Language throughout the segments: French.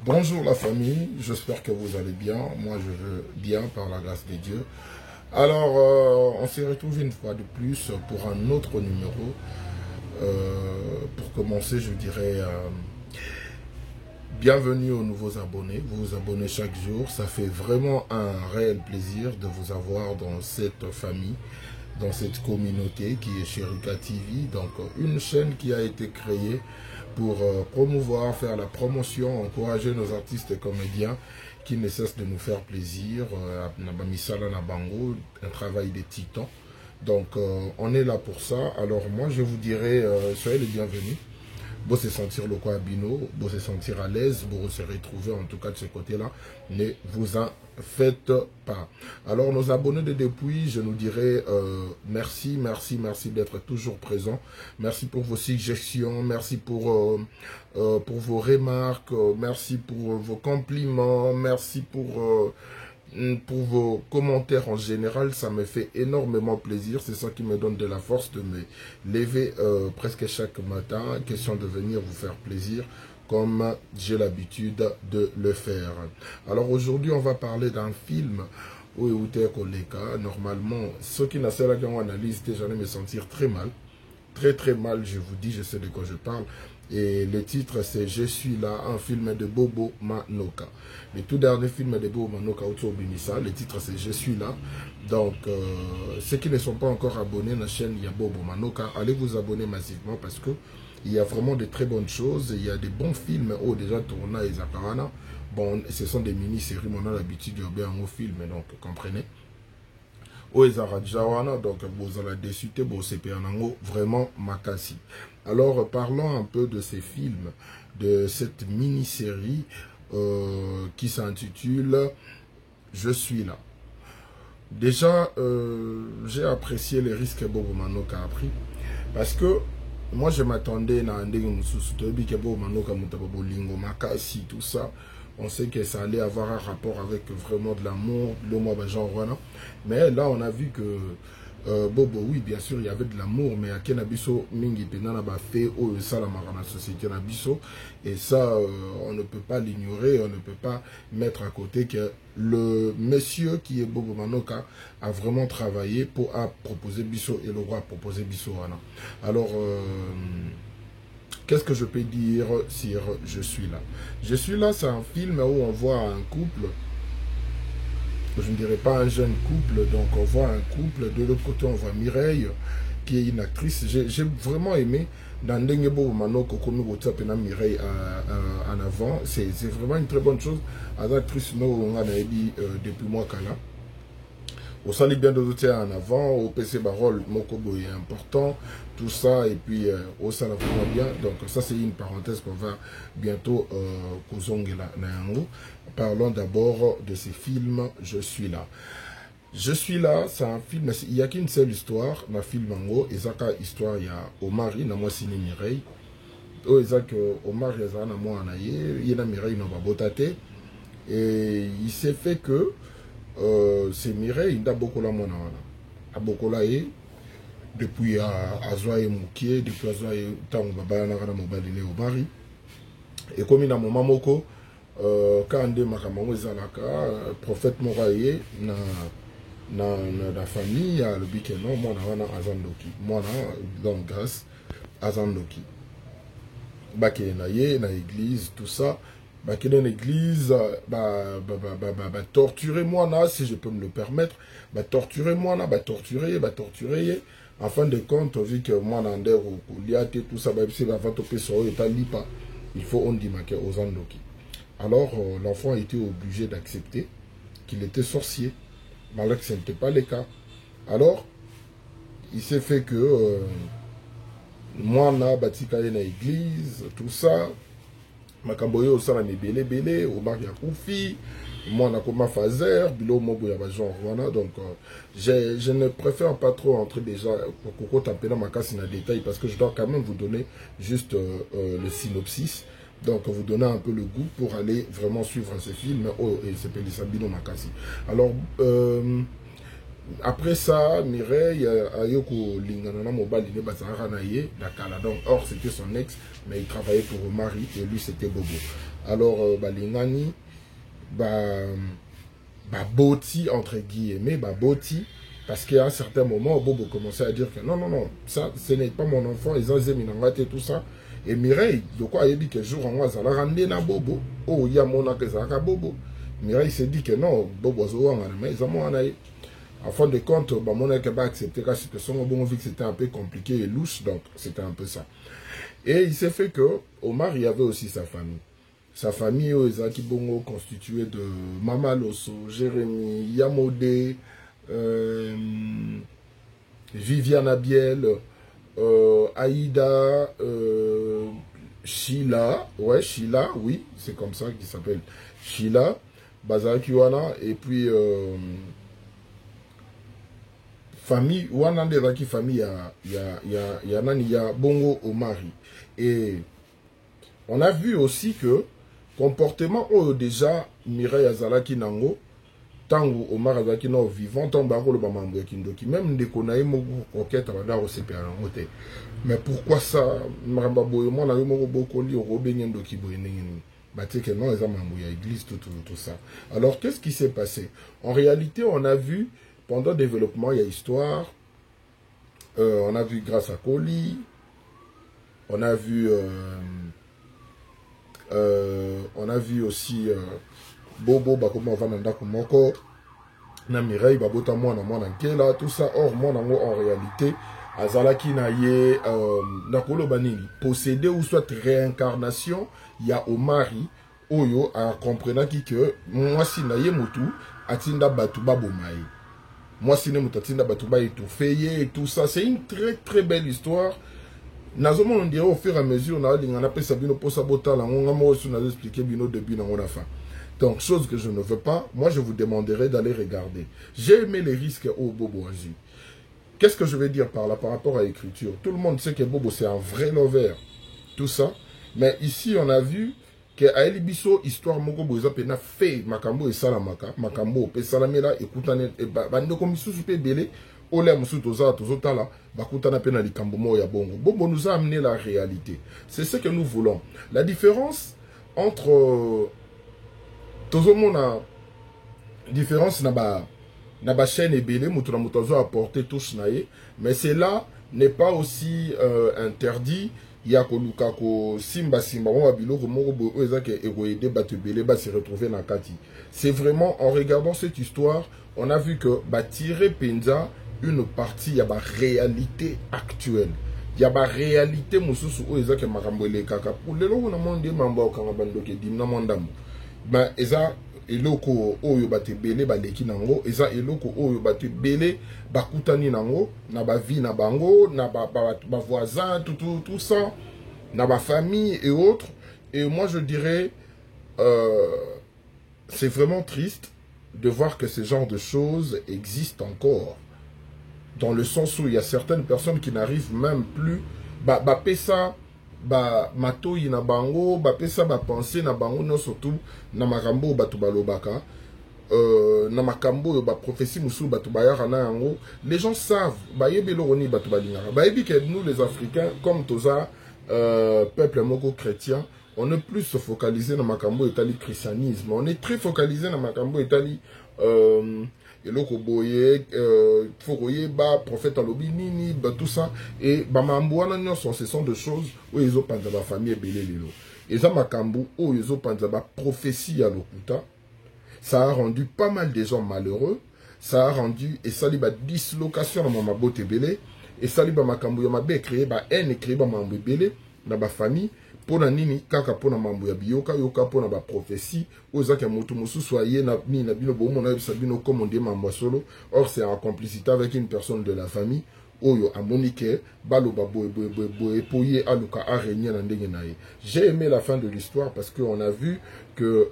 Bonjour la famille, j'espère que vous allez bien. Moi je veux bien par la grâce de Dieu. Alors on se retrouve une fois de plus pour un autre numéro. Pour commencer je dirais bienvenue aux nouveaux abonnés. Vous vous abonnez chaque jour, ça fait vraiment un réel plaisir de vous avoir dans cette famille, dans cette communauté qui est Sherika TV. Donc une chaîne qui a été créée pour promouvoir, faire la promotion, encourager nos artistes et comédiens qui ne cessent de nous faire plaisir. Un travail des titans. Donc on est là pour ça. Alors moi je vous dirais, soyez les bienvenus. Vous se sentir le quoi bino, vous se sentir à l'aise, vous se retrouver en tout cas de ce côté-là, ne vous en faites pas. Alors nos abonnés de depuis, je nous dirais merci d'être toujours présents. Merci pour vos suggestions, merci pour vos remarques, merci pour vos compliments, merci pour vos commentaires en général. Ça me fait énormément plaisir, c'est ça qui me donne de la force de me lever presque chaque matin, question de venir vous faire plaisir comme j'ai l'habitude de le faire. Alors aujourd'hui on va parler d'un film où normalement ceux qui n'ont pas la analyse, j'allais me sentir très mal, très mal, je vous dis, je sais de quoi je parle. Et le titre c'est Je suis là, un film de Bobo Manoka. Le tout dernier film de Bobo Manoka, le titre c'est Je suis là. Donc ceux qui ne sont pas encore abonnés à la chaîne Bobo Manoka, allez vous abonner massivement parce que il y a vraiment de très bonnes choses. Il y a des bons films déjà tournés et Zaparana. Bon, ce sont des mini-séries, on a l'habitude de bien un film, donc comprenez. Donc vous allez décider, vraiment makasi. Alors parlons un peu de ces films, de cette mini-série qui s'intitule Je suis là. Déjà, j'ai apprécié les risques que Bobo Manoka a pris parce que moi je m'attendais à tout ça. On sait que ça allait avoir un rapport avec vraiment de l'amour, mais là on a vu que Bobo, oui bien sûr il y avait de l'amour, mais à Kenabiso mingi penana ba fait au salamara na société nabiso, et ça on ne peut pas l'ignorer, on ne peut pas mettre à côté que le monsieur qui est Bobo Manoka a vraiment travaillé pour proposer Bisso et le roi proposer Bisso. Alors qu'est-ce que je peux dire sur Je suis là? Je suis là, c'est un film où on voit un couple, je ne dirais pas un jeune couple, donc on voit un couple, de l'autre côté on voit Mireille, qui est une actrice. J'ai vraiment aimé, dans Ndengebo Manoko, comme Mireille en avant, c'est vraiment une très bonne chose. À l'actrice, on a dit depuis moi qu'elle a. Au sali bien d'autres en avant, au PC Barol, Mokobo est important, tout ça, et puis au sala vraiment bien. Donc ça c'est une parenthèse qu'on va bientôt Kozongela Nayango. Parlons d'abord de ces films. Je suis là. Je suis là, c'est un film, il n'y a qu'une seule histoire, ma film Mango, et ça histoire, il y a Omari, na moi Sine Mireille. Oh, Isaac Omar, il y a moi Anaye, il y a Mireille, non, Botate. Et il s'est fait que c'est Mireille, il a beaucoup la mona. A beaucoup la depuis Azoaye Moukié, depuis Azoaye Tango Babana Mobali au Mari. Et comme il a mon mamoko, quand on Makamango Zalaka, prophète Moraye, na la famille, le bikeno, moi na Azandoki. Moi donc grâce Azandoki. Baké na église, tout ça. Qui dans l'église, torturer moi là, si je peux me le permettre, torturer moi là, torturer, en fin de compte, vu que moi nander ou liate tout ça, c'est la vente au PSO et pas, il faut on dit aux Andoki. Alors l'enfant a été obligé d'accepter qu'il était sorcier, malgré que ce n'était pas le cas. Alors il s'est fait que moi là, batika na église, tout ça. Makamboyo osala mebele belé au bar ya kufi moi na koma fazer bilo mobo ya ba genre voilà. Donc je ne préfère pas trop entrer déjà pour taper dans ma casse na détail parce que je dois quand même vous donner juste le synopsis, donc vous donner un peu le goût pour aller vraiment suivre ce film. Oh, et c'est Pelisabino Makasi. Alors après ça, Mireille Ayoko Lingana Mobali ne Bazara Naye, Dakala. Donc, or c'était son ex, mais il travaillait pour Marie et lui c'était Bobo. Alors, Lingani, boti, entre guillemets, boti, parce qu'à un certain moment, Bobo commençait à dire que non, non, non, ça, ce n'est pas mon enfant, ils ont et tout ça. Et Mireille, de quoi il dit que jour en moi, ça l'a rendu na Bobo. Oh, il y a mon que ça a Bobo. Mireille s'est dit que non, Bobo, mais ils ont en aïe. En fin de compte, mon n'a pas accepté la situation, bon, vu que c'était un peu compliqué et louche, donc c'était un peu ça. Et il s'est fait que Omar, il y avait aussi sa famille. Sa famille, Ezaki Bongo, constituée de Mama Loso, Jérémy, Yamode, Viviane Abiel, Aïda, Sheila, ouais, Sheila, oui, c'est comme ça qu'il s'appelle, Sheila, Bazakiwana, et puis famille, Wana de Raki famille, il y a Bongo Omari. Et on a vu aussi que comportement déjà Mireille Azalaki Nango, tango Omar Azalaki non vivant, tant baro le bamambo kindoki, même des konaï mogo roquette à la recépé à l'angote. Mais pourquoi ça, Maramba Boyemon a eu mogo bokoli au robénien doki boyeneng, baté que non, les amambou ya église, tout ça. Alors qu'est-ce qui s'est passé? En réalité, on a vu, pendant le développement, il y a histoire, on a vu grâce à Koli, on a vu aussi Bobo Bakoma Vananda Kumoko, na Mireille Babota Mwana Nkela, tout ça. Or, moi, en réalité, Azalaki na ye, Nakolo Banini, possédé ou soit réincarnation, il y a Omari, Oyo, a comprenant que moi, si na ye mutu, atinda Batuba Bomae. Moi, si na mutu, atinda Batuba étouffé, et tout ça. C'est une très très belle histoire. Nazomon on dirait au fur et à mesure on a appelé ça bino pour saboter là on a aussi expliqué bino depuis dans la fin. Donc chose que je ne veux pas, moi je vous demanderai d'aller regarder. J'ai aimé les risques au Bobo Azu. Qu'est-ce que je vais dire par là par rapport à l'écriture? Tout le monde sait que Bobo c'est un vrai lover, tout ça. Mais ici on a vu que à Elibiso histoire moko boza pena fait makambo et salamaka, makambo pe salamela écoutane et bande comme sous pe belé. Olé musu toza tozotala bakutana pena likambo mo ya bongo. Bobo nous a amené la réalité. C'est ce que nous voulons. La différence entre tozomona différence na ba chaîne ebele mutuna mutazo apporter touche naie, mais cela n'est pas aussi interdit. Ya koluka ko simba on biloko moko bo ezake egoyede batu belé ba se retrouver na kati. C'est vraiment en regardant cette histoire, on a vu que ba tirer penza une partie, il y a la réalité actuelle. Il y a la réalité, mususu o ezake makambo le kaka. Pour le logo na monde mambo kanga bando ke dimna mondam. Ben eza eloko oyo bate belé ba leki nango, eza eloko oyo bate belé ba kutani nango, na ba vie na bango, na ba voisin, tout ça, na ba famille et autres. Et moi je dirais c'est vraiment triste de voir que ce genre de choses existent encore. Dans le sens où il y a certaines personnes qui n'arrivent même plus, pesa, mato na bango, pesa, penser na bango, non surtout, na makambo, batubalobaka, na makambo, prophétie, musu, batubayara na yango. Les gens savent, yebeloroni, batubalingara. Yebi que nous, les Africains, comme toza, peuple moko chrétien, on est plus focalisé dans makambo etali christianisme. On est très focalisé dans makambo etali, eloko boye fokoye ba prophète alobi nini ba tout ça et ba mamboana nyonso ce sont des choses où ils ont panza ba famille belé lelo et ça makambo où ils ont panza ba prophétie à lokuta. Ça a rendu pas mal de gens malheureux, ça a rendu et ça li ba dislocation dans ma bote belé et ça li ba makambo ya mabe créé ba haine créé ba mambo belé dans ba famille. Pona nini kaka pona mambo ya biyoka yoka pona ba prophétie ozaka mutu mususu aye na ni na bino bomo na sabino comme on dit mambo solo. Or c'est en complicité avec une personne de la famille oyo amonike baloba boye poye aluka a régné na ndenge nae. J'ai aimé la fin de l'histoire parce que on a vu que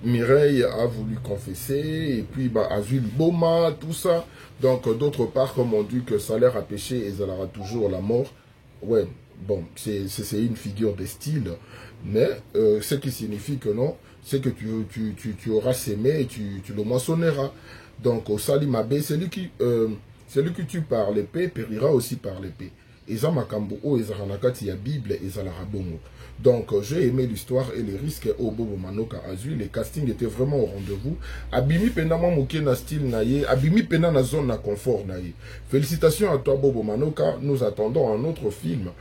Mireille a voulu confesser et puis Azul Boma tout ça. Donc d'autre part comme on dit que salaire à péché et ça aura toujours la mort. Ouais. Bon, c'est une figure de style, mais ce qui signifie que non, c'est que tu auras sémé et tu le moissonneras. Donc, au Salimabé, celui qui tue par l'épée périra aussi par l'épée. eza makambo o ezala na kati ya Bible ezala rabongo. Donc j'ai aimé l'histoire et les risques au Bobo Manoka Azui. Le casting était vraiment au rendez-vous. Abimi pena mo moké na style naye, abimi pena na zone na confort naye. Félicitations à toi Bobo Manoka. Nous attendons un autre film.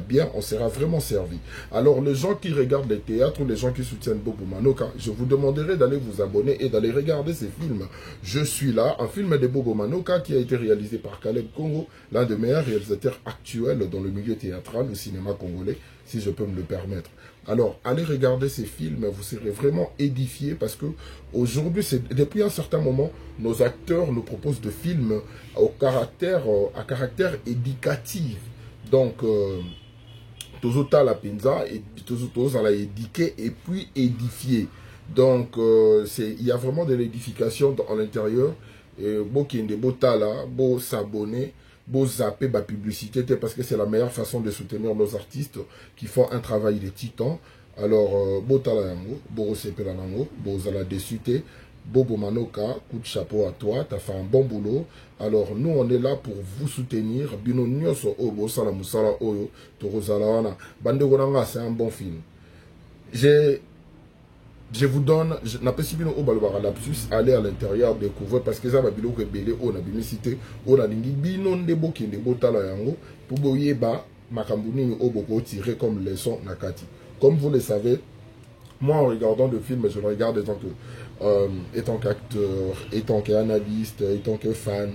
Bien, on sera vraiment servi. Alors les gens qui regardent les théâtres ou les gens qui soutiennent Bobo Manoka, je vous demanderai d'aller vous abonner et d'aller regarder ces films. Je suis là, un film de Bobo Manoka qui a été réalisé par Caleb Congo, l'un des meilleurs réalisateurs actuels dans le milieu théâtral, au cinéma congolais, si je peux me le permettre. Alors, allez regarder ces films, vous serez vraiment édifiés parce que aujourd'hui, depuis un certain moment, nos acteurs nous proposent de films à caractère éducatif. Donc, Tozota la Pinza et Tozotoza la éduquer et puis édifier. Donc, il y a vraiment de l'édification à l'intérieur. Beau qui est beau tala, beau s'abonner, beau zapper la publicité parce que c'est la meilleure façon de soutenir nos artistes qui font un travail de titan. Alors, beau tala yango, beau sepe la nango, beau zala dessuté, Bobo Manoka, coup de chapeau à toi, tu as fait un bon boulot. Alors, nous, on est là pour vous soutenir. Bino nyoso obo sala musala oyo, torozala wana. Bande gonanga, c'est un bon film. Je vous donne, aller à l'intérieur, découvrir, parce que ça va bilo que belé, on a bimicité, on a dit, bino ndebo qui ndebo tala yango, pour boyer ba, makambuni oboko tiré comme leçon nakati. Comme vous le savez, moi en regardant le film, je le regarde étant qu'acteur, étant qu'analyste, étant que fan,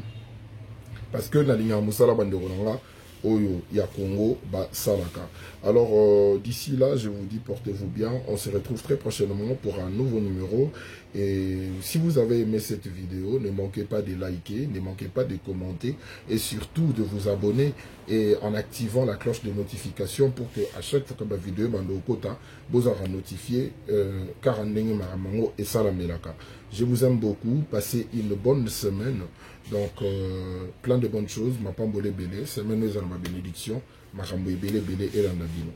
parce que la ligne à Moussala Banderonanga, Oyo, ya Congo, ba Salaka. Alors, d'ici là, je vous dis, portez-vous bien. On se retrouve très prochainement pour un nouveau numéro. Et si vous avez aimé cette vidéo, ne manquez pas de liker, ne manquez pas de commenter et surtout de vous abonner et en activant la cloche de notification pour que à chaque fois que ma vidéo mando kota, vous aurez notifié car et Salamelaka. Je vous aime beaucoup. Passez une bonne semaine. Donc, plein de bonnes choses. Ma pambole belé. Semaine nous ma bénédiction. Ma rambo belé belé et la nabino.